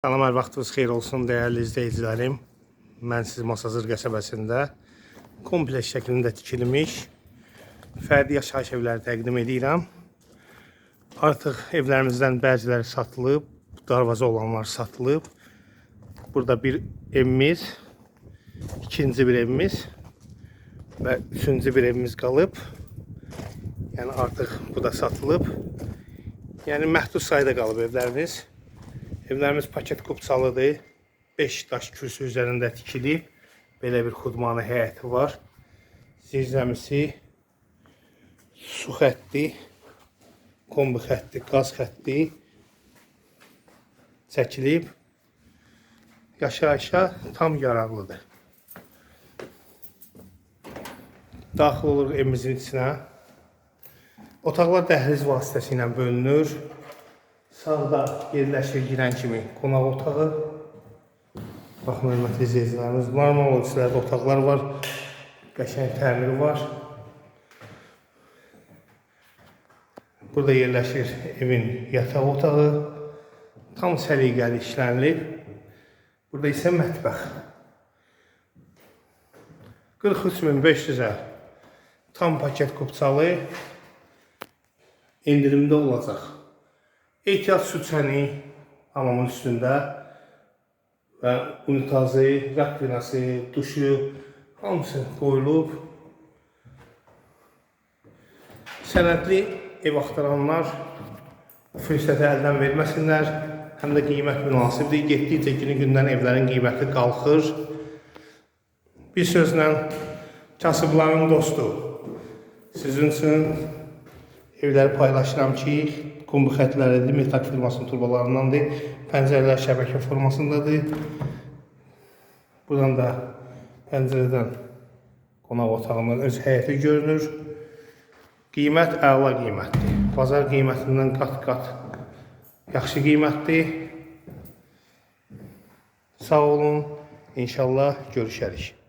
Salam, hər vaxtınız xeyir olsun dəyərli izləyicilərim. Mən siz Masazır qəsəbəsində kompleks şəklində tikilmiş fərdi yaşayış evləri təqdim edirəm. Artıq evlərimizdən bəziləri satılıb, darvaza olanlar satılıb. Burada bir evimiz, ikinci bir evimiz və üçüncü bir evimiz qalıb. Yəni artıq bu da satılıb. Yəni məhdud sayıda qalıb evlərimiz. Evlərimiz paket kupçalıdır. 5 daş kürsü üzərində tikilib. Belə bir xudmanı həyəti var. Zirzəmisi, su xətti, kombi xətti, qaz xətti çəkilib. Yaşayışa tam yararlıdır. Daxil oluruq evimizin içinə. Otaqlar dəhliz vasitəsilə bölünür. Sağda yerləşir girən kimi qonaq otağı. Baxın, hörmətli izləyicilərimiz, normal ölçülərdə otaqlar var. Qəşəng təmiri var. Burada yerləşir evin yataq otağı. Tam səliqəli işlənilib. Burada isə mətbəx. 43.500-ə tam paket kupçalı indirimdə olacaq. Ehtiyat su çəni hamamın üstündə və unitazı, rakvinası, duşu hamısı qoyulub. Sənədli ev axtaranlar fürsəti əldən verməsinlər. Həm də qiymət münasibdir. Getdikcə günü-gündən evlərin qiyməti qalxır. Bir sözlə, kasıbların dostu. Sizin üçün evləri paylaşıram ki, kombi xətləridir, metal firmasının turbalarındandır. Pəncərələr şəbəkə formasındadır. Buradan da pəncərədən qonaq otağının öz həyəti görünür. Qiymət əla qiymətdir. Bazar qiymətindən qat-qat yaxşı qiymətdir. Sağ olun. İnşallah görüşərik.